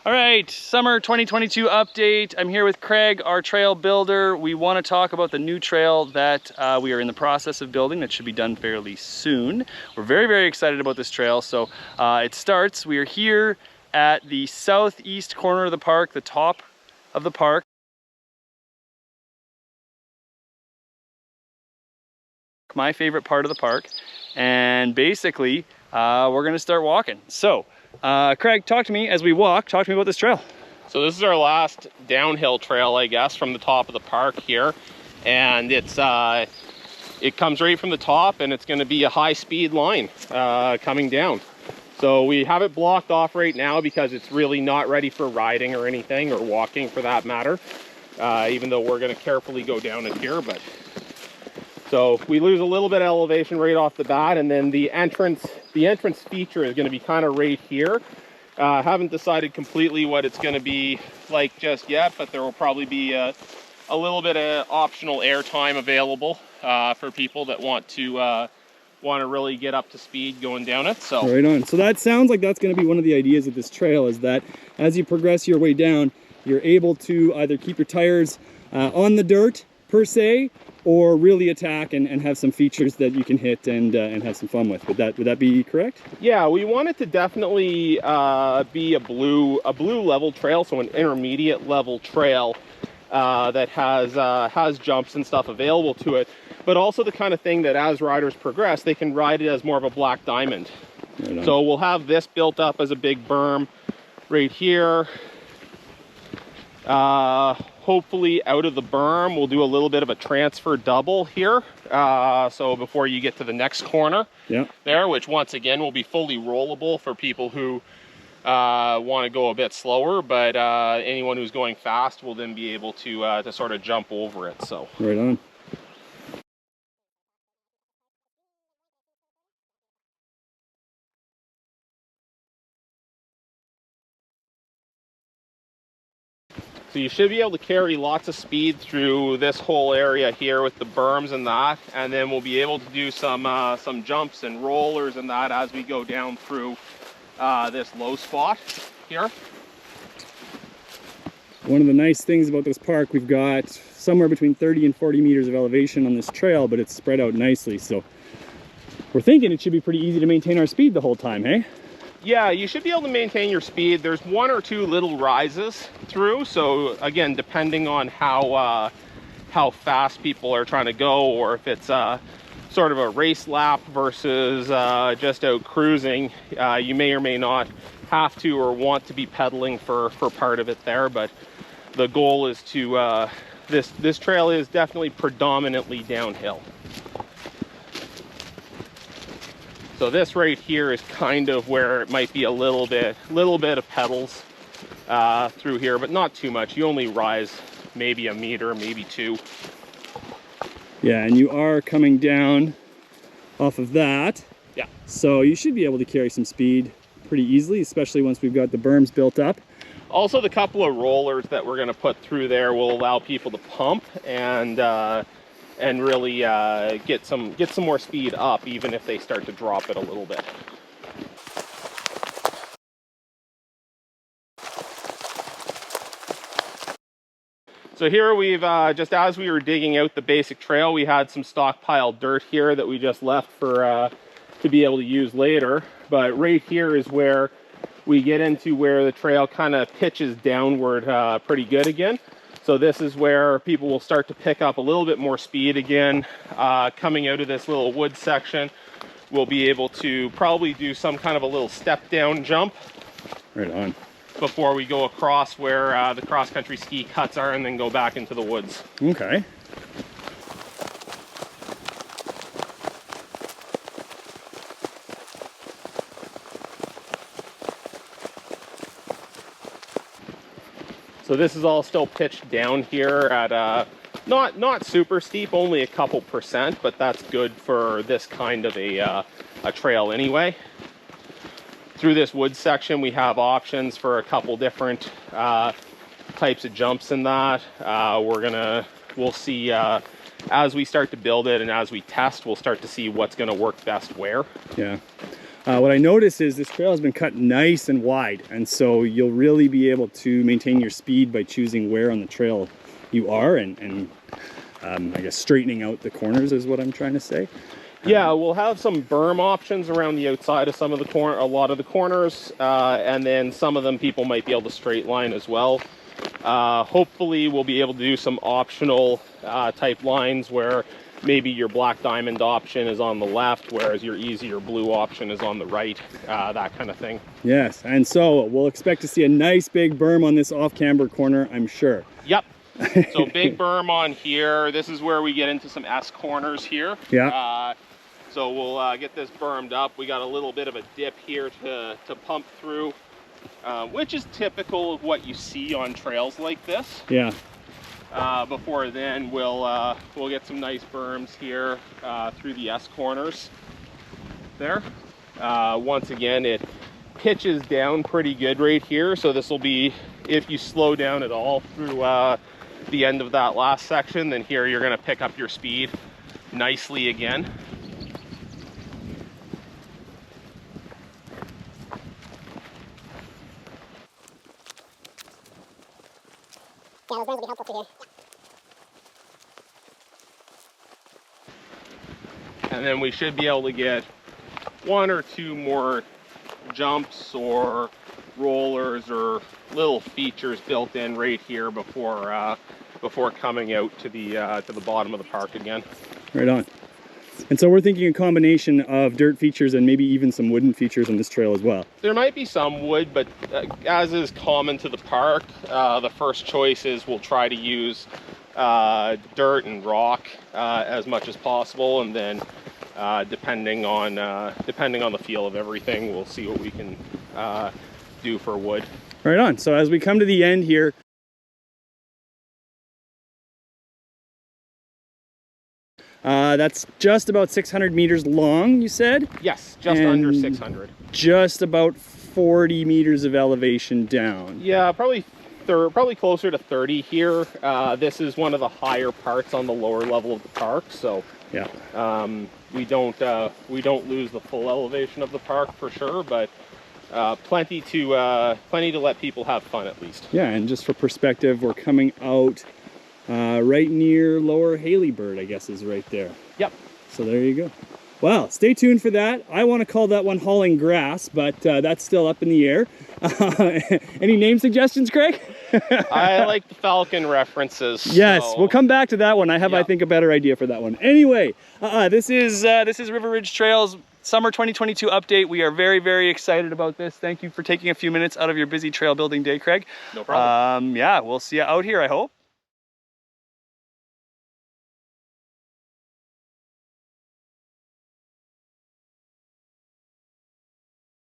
All right, summer 2022 update. I'm here with Craig, our trail builder. We want to talk about the new trail that we are in the process of building that should be done fairly soon. We're very, very excited about this trail. So we are here at the southeast corner of the park, the top of the park. My favorite part of the park. And basically, we're gonna start walking. So, Craig, talk to me as we walk. Talk to me about this trail. So this is our last downhill trail, I guess, from the top of the park here. And it comes right from the top, and it's gonna be a high-speed line coming down. So we have it blocked off right now because it's really not ready for riding or anything, or walking for that matter. Even though we're gonna carefully go down it here, but. So we lose a little bit of elevation right off the bat, and then the entrance feature is going to be kind of right here. Haven't decided completely what it's going to be like just yet, but there will probably be a little bit of optional air time available for people that want to really get up to speed going down it. So right on. So that sounds like that's going to be one of the ideas of this trail, is that as you progress your way down, you're able to either keep your tires on the dirt per se, or really attack and have some features that you can hit and have some fun with. Would that be correct? Yeah, we want it to definitely be a blue level trail, so an intermediate level trail that has jumps and stuff available to it, but also the kind of thing that as riders progress, they can ride it as more of a black diamond. Right. So we'll have this built up as a big berm right here. Hopefully out of the berm, we'll do a little bit of a transfer double here. So before you get to the next corner there, which once again will be fully rollable for people who want to go a bit slower, but anyone who's going fast will then be able to sort of jump over it. So right on. So you should be able to carry lots of speed through this whole area here with the berms and that, and then we'll be able to do some jumps and rollers and that as we go down through this low spot here. One of the nice things about this park, we've got somewhere between 30 and 40 meters of elevation on this trail, but it's spread out nicely. So we're thinking it should be pretty easy to maintain our speed the whole time, hey? Yeah, you should be able to maintain your speed. There's one or two little rises through, so again, depending on how fast people are trying to go, or if it's sort of a race lap versus just out cruising, you may or may not have to or want to be pedaling for part of it there. But the goal is to this trail is definitely predominantly downhill. So this right here is kind of where it might be a little bit of pedals through here, but not too much. You only rise maybe a meter, maybe two. Yeah, and you are coming down off of that. Yeah. So you should be able to carry some speed pretty easily, especially once we've got the berms built up. Also, the couple of rollers that we're going to put through there will allow people to pump and really get some more speed up, even if they start to drop it a little bit. So here we've, just as we were digging out the basic trail, we had some stockpiled dirt here that we just left for to be able to use later. But right here is where we get into where the trail kind of pitches downward pretty good again. So this is where people will start to pick up a little bit more speed again. Coming out of this little wood section, we'll be able to probably do some kind of a little step down jump. Right on. Before we go across where the cross-country ski cuts are and then go back into the woods. Okay. So this is all still pitched down here at not super steep, only a couple percent, but that's good for this kind of a trail anyway. Through this wood section, we have options for a couple different types of jumps in that. We'll see as we start to build it and as we test, we'll start to see what's going to work best where. Yeah. What I notice is this trail has been cut nice and wide, and so you'll really be able to maintain your speed by choosing where on the trail you are, and I guess straightening out the corners is what I'm trying to say. Yeah, we'll have some berm options around the outside of some of the a lot of the corners, and then some of them people might be able to straight line as well. Hopefully we'll be able to do some optional type lines where maybe your black diamond option is on the left, whereas your easy or blue option is on the right, that kind of thing. Yes, and so we'll expect to see a nice big berm on this off-camber corner, I'm sure. Yep. So big berm on here. This is where we get into some S corners here. Yeah. So we'll get this bermed up. We got a little bit of a dip here to pump through, which is typical of what you see on trails like this. Yeah. Before then, we'll get some nice berms here through the S corners there. Once again, it pitches down pretty good right here. So this will be, if you slow down at all through the end of that last section, then here you're going to pick up your speed nicely again. Yeah, those berms will be helpful through here. And then we should be able to get one or two more jumps or rollers or little features built in right here before coming out to the bottom of the park again. Right on. And so we're thinking a combination of dirt features and maybe even some wooden features on this trail as well. There might be some wood, but as is common to the park, the first choice is we'll try to use dirt and rock as much as possible, and then depending on the feel of everything, we'll see what we can do for wood. Right on. So as we come to the end here, that's just about 600 meters long, you said? Yes, just under 600. Just about 40 meters of elevation down. Yeah, probably closer to 30 here. This is one of the higher parts on the lower level of the park, so yeah, we don't lose the full elevation of the park for sure, but plenty to let people have fun at least. Yeah, and just for perspective, we're coming out right near Lower Haley-Bird, I guess is right there. Yep. So there you go. Well, stay tuned for that. I want to call that one hauling grass, but that's still up in the air. Any name suggestions, Craig? I like the falcon references. Yes, so. We'll come back to that one. I have, Yep. I think, a better idea for that one. Anyway, this is River Ridge Trails Summer 2022 update. We are very, very excited about this. Thank you for taking a few minutes out of your busy trail building day, Craig. No problem. Yeah, we'll see you out here, I hope.